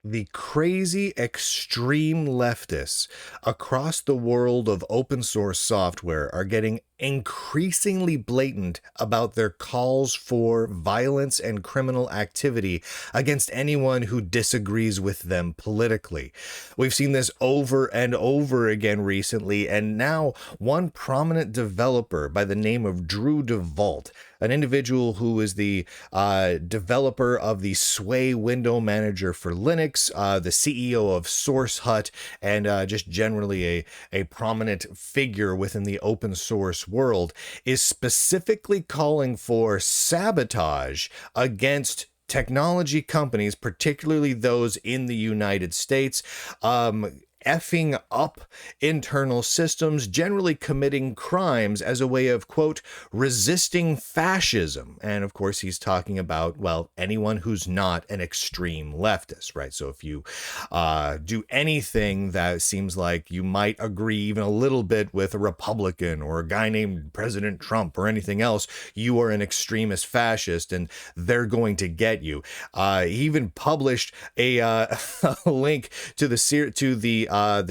The crazy extreme leftists across the world of open source software are getting increasingly blatant about their calls for violence and criminal activity against anyone who disagrees with them politically. We've seen this over and over again recently, and now one prominent developer by the name of DeVault, an individual who is the developer of the Sway window manager for Linux, the CEO of SourceHut, and just generally a prominent figure within the open source world, is specifically calling for sabotage against technology companies, particularly those in the United States, effing up internal systems, generally committing crimes as a way of, quote, resisting fascism. And of course, he's talking about, well, anyone who's not an extreme leftist, right? So if you do anything that seems like you might agree even a little bit with a Republican or a guy named President Trump or anything else, you are an extremist fascist and they're going to get you. He even published a link to the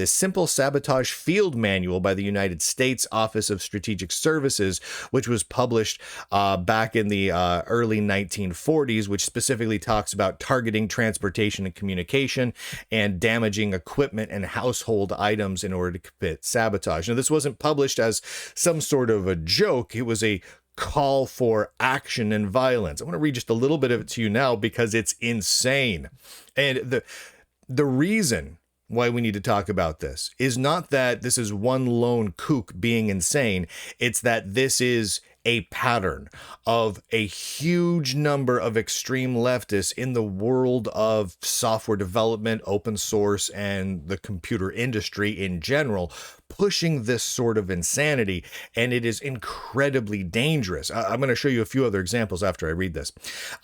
Simple Sabotage Field Manual by the United States Office of Strategic Services, which was published back in the early 1940s, which specifically talks about targeting transportation and communication and damaging equipment and household items in order to commit sabotage. Now, this wasn't published as some sort of a joke. It was a call for action and violence. I want to read just a little bit of it to you now because it's insane. And the reason why we need to talk about this is not that this is one lone kook being insane. It's that this is a pattern of a huge number of extreme leftists in the world of software development, open source, and the computer industry in general, pushing this sort of insanity, and it is incredibly dangerous. I'm going to show you a few other examples after I read this.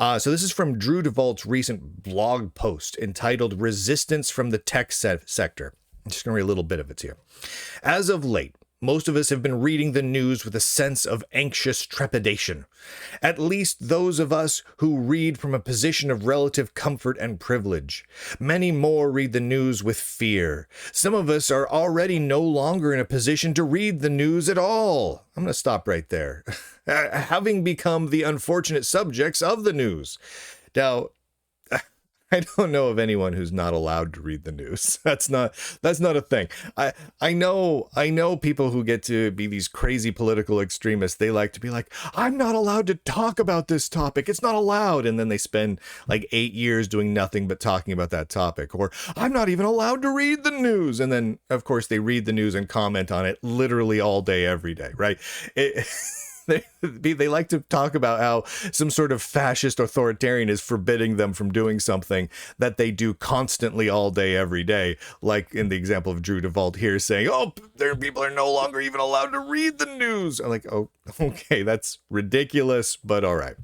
So this is from DeVault's recent blog post entitled Resistance from the Tech Sector. I'm just going to read a little bit of it to you. As of late, most of us have been reading the news with a sense of anxious trepidation. At least those of us who read from a position of relative comfort and privilege. Many more read the news with fear. Some of us are already no longer in a position to read the news at all. I'm going to stop right there. Having become the unfortunate subjects of the news. Now, I don't know of anyone who's not allowed to read the news. That's not a thing. I know people who get to be these crazy political extremists. They like to be like, I'm not allowed to talk about this topic. It's not allowed. And then they spend like 8 years doing nothing but talking about that topic. Or I'm not even allowed to read the news. And then, of course, they read the news and comment on it literally all day, every day, right? They like to talk about how some sort of fascist authoritarian is forbidding them from doing something that they do constantly all day, every day. Like in the example of DeVault here saying, oh, people are no longer even allowed to read the news. I'm like, oh, okay, that's ridiculous, but all right.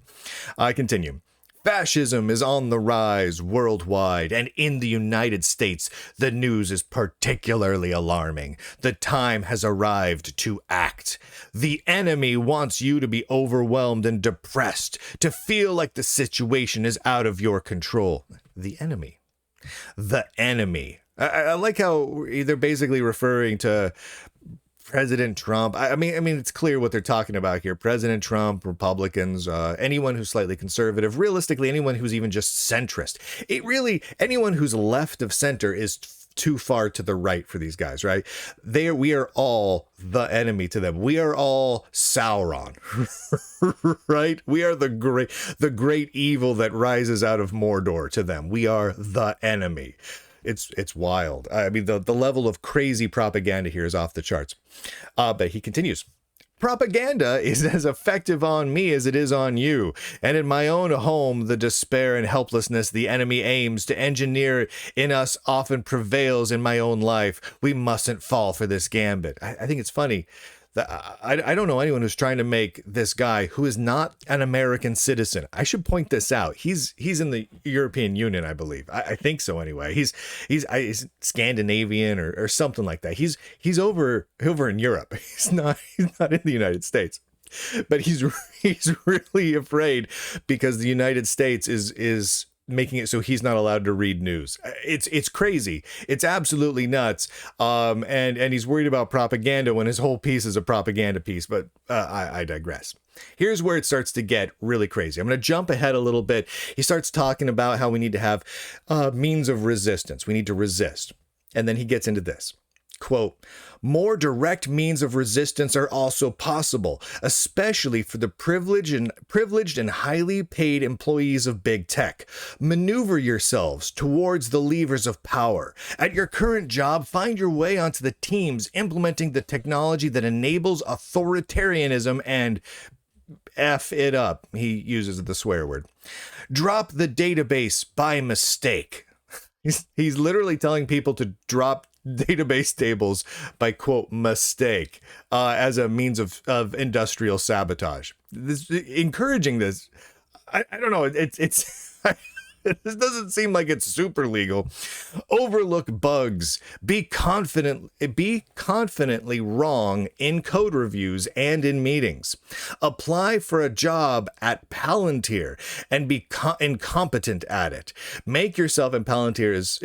I continue. Fascism is on the rise worldwide, and in the United States, the news is particularly alarming. The time has arrived to act. The enemy wants you to be overwhelmed and depressed, to feel like the situation is out of your control. The enemy. The enemy. I like how they're basically referring to President Trump. I mean, it's clear what they're talking about here. President Trump, Republicans, anyone who's slightly conservative, realistically, anyone who's even just centrist. Anyone who's left of center is too far to the right for these guys, right? We are all the enemy to them. We are all Sauron, right? We are the great evil that rises out of Mordor to them. We are the enemy. It's wild. I mean, the level of crazy propaganda here is off the charts. But he continues. Propaganda is as effective on me as it is on you. And in my own home, the despair and helplessness the enemy aims to engineer in us often prevails in my own life. We mustn't fall for this gambit. I think it's funny. I don't know anyone who's trying to make this guy who is not an American citizen. I should point this out. He's in the European Union, I believe. I think so anyway. He's Scandinavian or something like that. He's over in Europe. He's not in the United States. But he's really afraid because the United States is making it so he's not allowed to read news. It's crazy. It's absolutely nuts. And he's worried about propaganda when his whole piece is a propaganda piece. But I digress. Here's where it starts to get really crazy. I'm going to jump ahead a little bit. He starts talking about how we need to have means of resistance. We need to resist. And then he gets into this. Quote, more direct means of resistance are also possible, especially for the privileged and highly paid employees of big tech. Maneuver yourselves towards the levers of power. At your current job, find your way onto the teams implementing the technology that enables authoritarianism and F it up. He uses the swear word. Drop the database by mistake. He's literally telling people to drop database tables by, quote, mistake, as a means of industrial sabotage. This encouraging this. I don't know. It's this doesn't seem like it's super legal. Overlook bugs. Be confidently wrong in code reviews and in meetings. Apply for a job at Palantir and be incompetent at it. Make yourself, and Palantir is,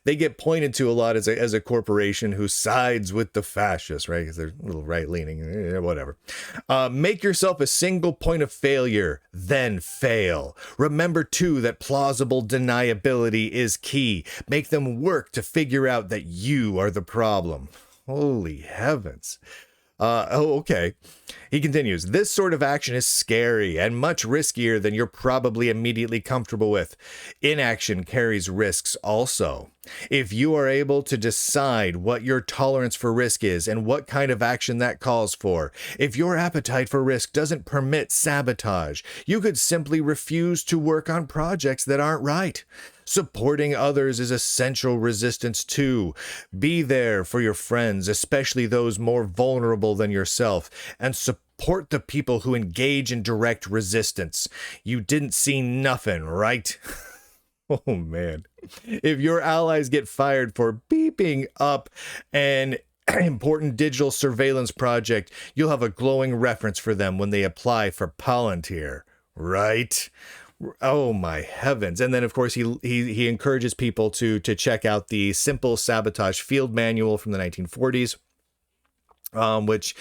they get pointed to a lot as a corporation who sides with the fascists, right? Because they're a little right-leaning, whatever. Make yourself a single point of failure, then fail. Remember, too, that plausible deniability is key. Make them work to figure out that you are the problem. Holy heavens. Okay. He continues, this sort of action is scary and much riskier than you're probably immediately comfortable with. Inaction carries risks also. If you are able to decide what your tolerance for risk is and what kind of action that calls for, if your appetite for risk doesn't permit sabotage, you could simply refuse to work on projects that aren't right. Supporting others is essential resistance too. Be there for your friends, especially those more vulnerable than yourself, and support the people who engage in direct resistance. You didn't see nothing, right? Oh, man. If your allies get fired for beeping up an important digital surveillance project, you'll have a glowing reference for them when they apply for Palantir, right? Oh my heavens. And then of course he encourages people to check out the Simple Sabotage Field Manual from the 1940s. Which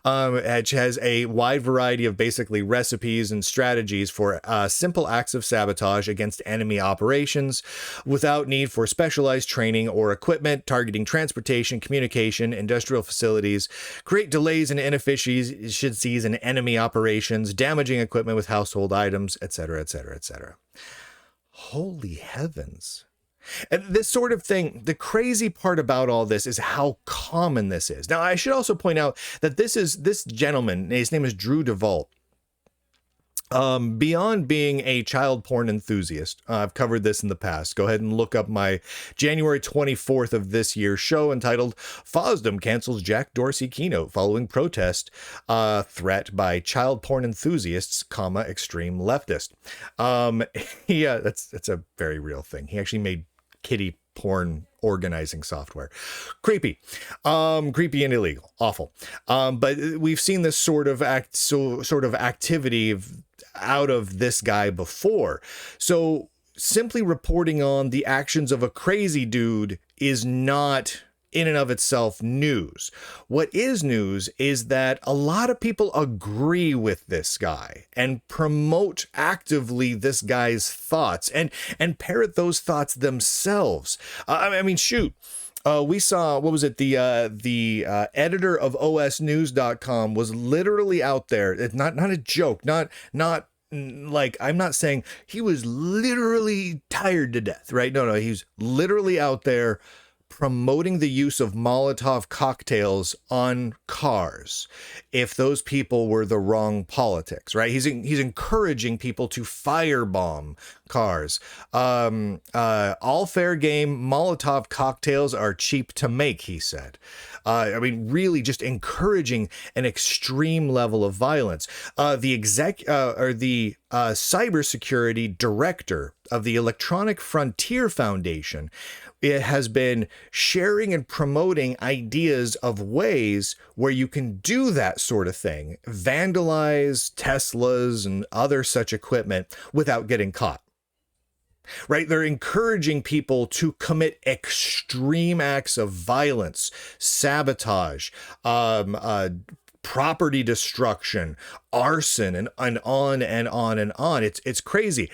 has a wide variety of basically recipes and strategies for simple acts of sabotage against enemy operations without need for specialized training or equipment, targeting transportation, communication, industrial facilities, create delays and inefficiencies in enemy operations, damaging equipment with household items, etc., etc., etc. Holy heavens. And this sort of thing, the crazy part about all this is how common this is. Now, I should also point out that this gentleman, his name is Drew DeVault. Beyond being a child porn enthusiast, I've covered this in the past. Go ahead and look up my January 24th of this year show entitled FOSDEM Cancels Jack Dorsey Keynote Following Protest Threat by Child Porn Enthusiasts, Extreme Leftist. Yeah, that's a very real thing. He actually made kiddie porn organizing software. Creepy and illegal, awful. But we've seen this sort of activity out of this guy before. So simply reporting on the actions of a crazy dude is not in and of itself news. What is news is that a lot of people agree with this guy and promote actively this guy's thoughts and parrot those thoughts themselves. I mean, shoot. We saw, what was it? The editor of osnews.com was literally out there. It's not a joke, not like, I'm not saying he was literally tired to death, right? No, he's literally out there promoting the use of Molotov cocktails on cars if those people were the wrong politics, right? He's encouraging people to firebomb cars. All fair game, Molotov cocktails are cheap to make, he said. I mean, really just encouraging an extreme level of violence. The cybersecurity director of the Electronic Frontier Foundation, it has been sharing and promoting ideas of ways where you can do that sort of thing, vandalize Teslas and other such equipment without getting caught. right? They're encouraging people to commit extreme acts of violence, sabotage, property destruction, arson, and on and on and on. It's crazy.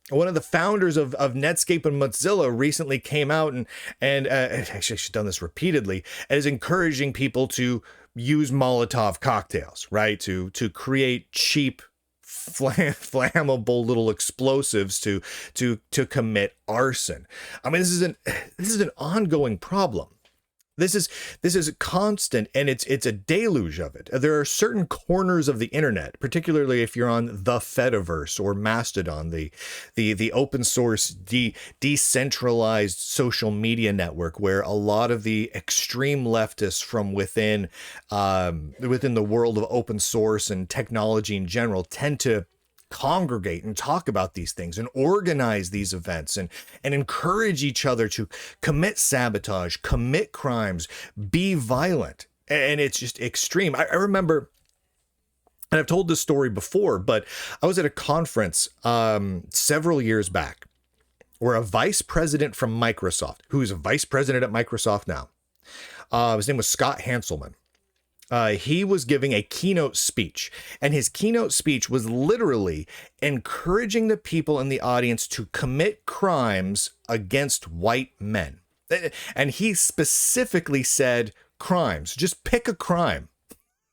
One of the founders of Netscape and Mozilla recently came out and actually she's done this repeatedly, and is encouraging people to use Molotov cocktails, right? To create cheap, flammable little explosives to commit arson. I mean, this is an ongoing problem. This is constant, and it's a deluge of it. There are certain corners of the internet, particularly if you're on the Fediverse or Mastodon, the open source decentralized social media network, where a lot of the extreme leftists from within the world of open source and technology in general tend to congregate and talk about these things and organize these events and encourage each other to commit sabotage, commit crimes, be violent. And it's just extreme. I remember, and I've told this story before, but I was at a conference several years back where a vice president from Microsoft, who is a vice president at Microsoft now, his name was Scott Hanselman. He was giving a keynote speech, and his keynote speech was literally encouraging the people in the audience to commit crimes against white men. And he specifically said crimes. Just pick a crime.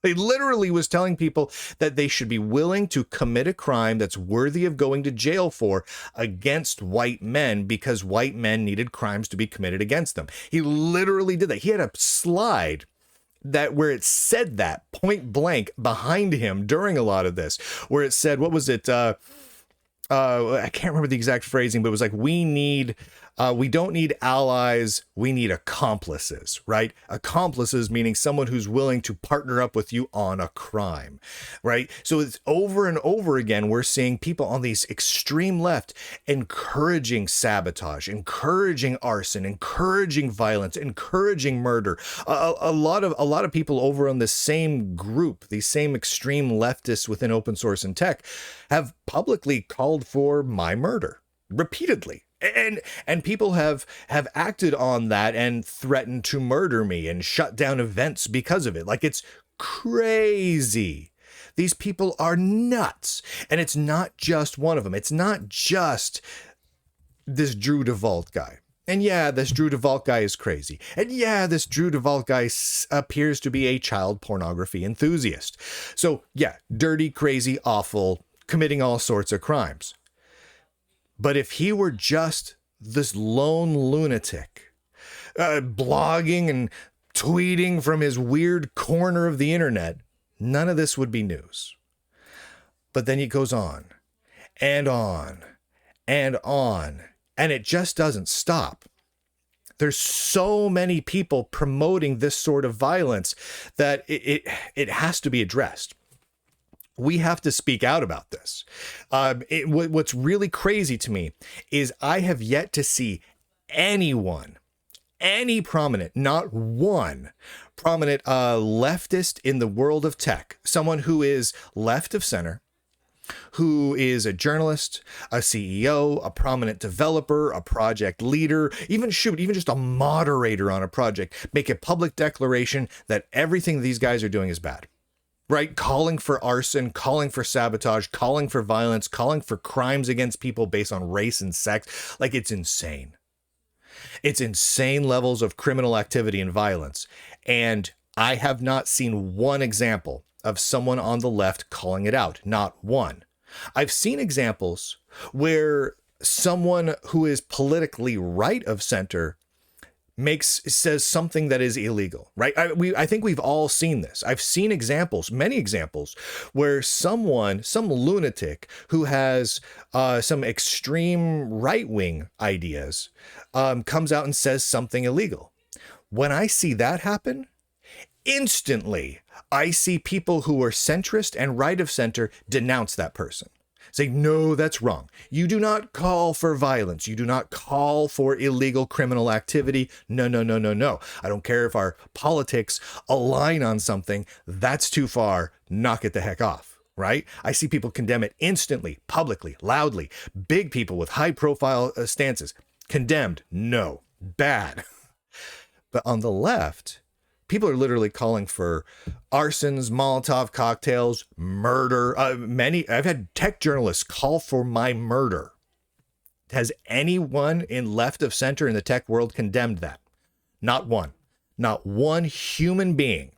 He literally was telling people that they should be willing to commit a crime that's worthy of going to jail for against white men, because white men needed crimes to be committed against them. He literally did that. He had a slide that where it said that point blank behind him during a lot of this, where it said, what was it? I can't remember the exact phrasing, but it was like, we don't need allies, we need accomplices, right? Accomplices meaning someone who's willing to partner up with you on a crime, right? So it's over and over again, we're seeing people on these extreme left encouraging sabotage, encouraging arson, encouraging violence, encouraging murder. A lot of people over on the same group, these same extreme leftists within open source and tech, have publicly called for my murder repeatedly. And people have acted on that and threatened to murder me and shut down events because of it. Like, it's crazy. These people are nuts. And it's not just one of them. It's not just this Drew DeVault guy. And yeah, this Drew DeVault guy is crazy. And yeah, this Drew DeVault guy appears to be a child pornography enthusiast. So yeah, dirty, crazy, awful, committing all sorts of crimes. But if he were just this lone lunatic, blogging and tweeting from his weird corner of the internet, none of this would be news. But then he goes on and on and on, and it just doesn't stop. There's so many people promoting this sort of violence that it has to be addressed. We have to speak out about this. What's really crazy to me is I have yet to see anyone, any prominent, not one prominent leftist in the world of tech, someone who is left of center, who is a journalist, a CEO, a prominent developer, a project leader, even just a moderator on a project, make a public declaration that everything these guys are doing is bad. Right? Calling for arson, calling for sabotage, calling for violence, calling for crimes against people based on race and sex. Like, it's insane. It's insane levels of criminal activity and violence. And I have not seen one example of someone on the left calling it out. Not one. I've seen examples where someone who is politically right of center says something that is illegal, right? I think we've all seen this. I've seen examples, many examples, where some lunatic who has some extreme right-wing ideas comes out and says something illegal. When I see that happen, instantly I see people who are centrist and right of center denounce that person. Say, no, that's wrong. You do not call for violence. You do not call for illegal criminal activity. No, no, no, no, no. I don't care if our politics align on something. That's too far. Knock it the heck off. right? I see people condemn it instantly, publicly, loudly. Big people with high profile stances, condemned, no, bad. But on the left, people are literally calling for arsons, Molotov cocktails, murder. I've had tech journalists call for my murder. Has anyone in left of center in the tech world condemned that? Not one. Not one human being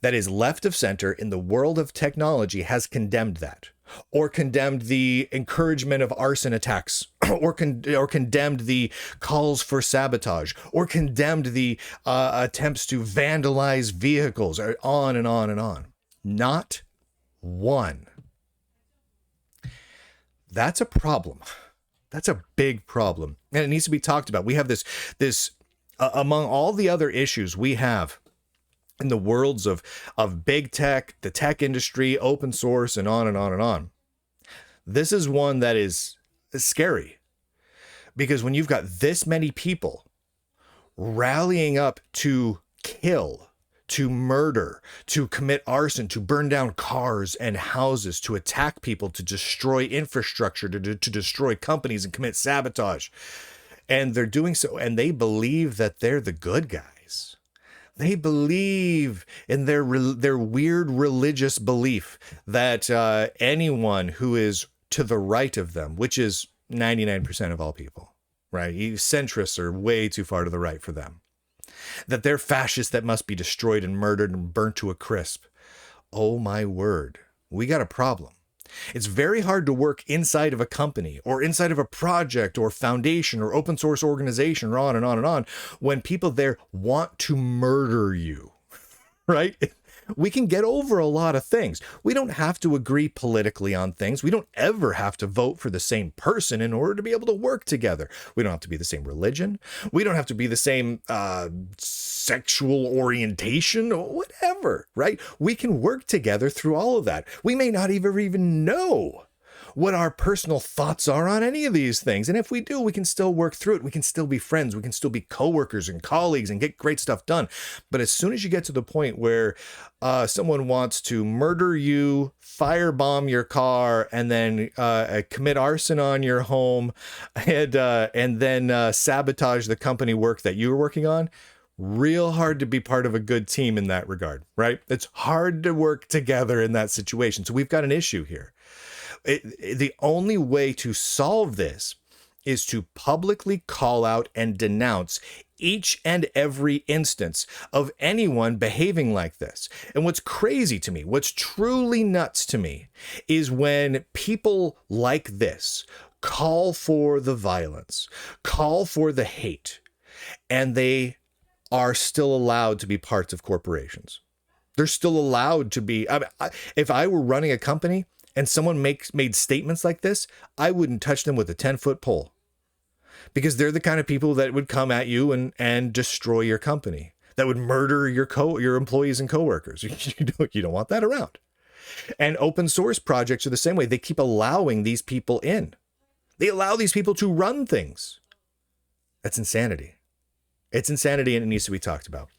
that is left of center in the world of technology has condemned that, or condemned the encouragement of arson attacks, or condemned the calls for sabotage, or condemned the attempts to vandalize vehicles, or on and on and on. Not one. That's a problem. That's a big problem, and it needs to be talked about. We have this among all the other issues we have in the worlds of big tech, the tech industry, open source, and on and on and on. This is one that is scary, because when you've got this many people rallying up to kill, to murder, to commit arson, to burn down cars and houses, to attack people, to destroy infrastructure, to destroy companies and commit sabotage, and they're doing so, and they believe that they're the good guys. They believe in their weird religious belief that anyone who is to the right of them, which is 99% of all people, right? Centrists are way too far to the right for them. That they're fascists that must be destroyed and murdered and burnt to a crisp. Oh my word, we got a problem. It's very hard to work inside of a company or inside of a project or foundation or open source organization or on and on and on when people there want to murder you, right? We can get over a lot of things. We don't have to agree politically on things. We don't ever have to vote for the same person in order to be able to work together. We don't have to be the same religion. We don't have to be the same sexual orientation or whatever, right? We can work together through all of that. We may not even know what our personal thoughts are on any of these things. And if we do, we can still work through it. We can still be friends. We can still be coworkers and colleagues and get great stuff done. But as soon as you get to the point where someone wants to murder you, firebomb your car, and then commit arson on your home, and then sabotage the company work that you were working on, real hard to be part of a good team in that regard, right? It's hard to work together in that situation. So we've got an issue here. The only way to solve this is to publicly call out and denounce each and every instance of anyone behaving like this. And what's crazy to me, what's truly nuts to me, is when people like this call for the violence, call for the hate, and they are still allowed to be parts of corporations. They're still allowed to be. If I were running a company and someone made statements like this, I wouldn't touch them with a 10-foot pole, because they're the kind of people that would come at you and destroy your company, that would murder your employees and coworkers. You don't want that around. And open source projects are the same way. They keep allowing these people in. They allow these people to run things. That's insanity. It's insanity, and it needs to be talked about.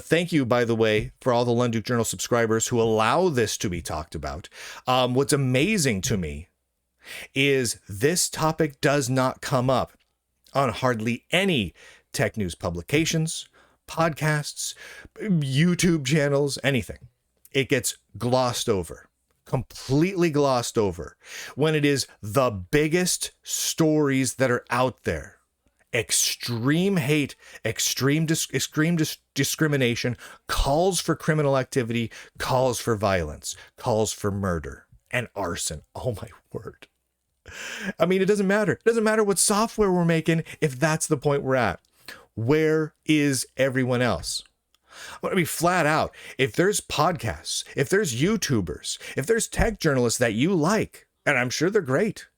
Thank you, by the way, for all the Lunduke Journal subscribers who allow this to be talked about. What's amazing to me is this topic does not come up on hardly any tech news publications, podcasts, YouTube channels, anything. It gets glossed over, completely glossed over, when it is the biggest stories that are out there. Extreme hate, extreme discrimination, calls for criminal activity, calls for violence, calls for murder and arson. Oh my word. I mean, it doesn't matter. It doesn't matter what software we're making if that's the point we're at. Where is everyone else? I want to be flat out. If there's podcasts, if there's YouTubers, if there's tech journalists that you like, and I'm sure they're great,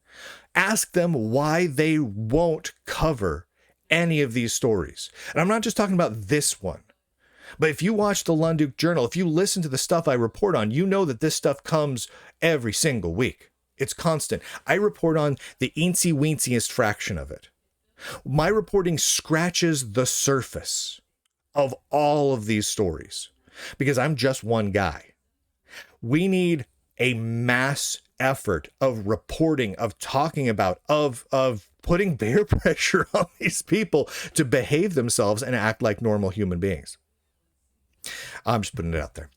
ask them why they won't cover any of these stories. And I'm not just talking about this one, but if you watch the Lunduke Journal, if you listen to the stuff I report on, you know that this stuff comes every single week. It's constant. I report on the eensy-weensiest fraction of it. My reporting scratches the surface of all of these stories because I'm just one guy. We need a mass effort of reporting, of talking about, of putting bear pressure on these people to behave themselves and act like normal human beings. I'm just putting it out there.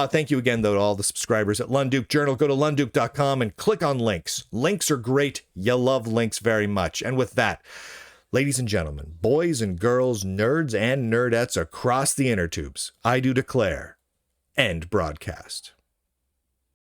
Thank you again, though, to all the subscribers at Lunduke Journal. Go to lunduke.com and click on links. Links are great. You love links very much. And with that, ladies and gentlemen, boys and girls, nerds and nerdettes across the inner tubes, I do declare, end broadcast.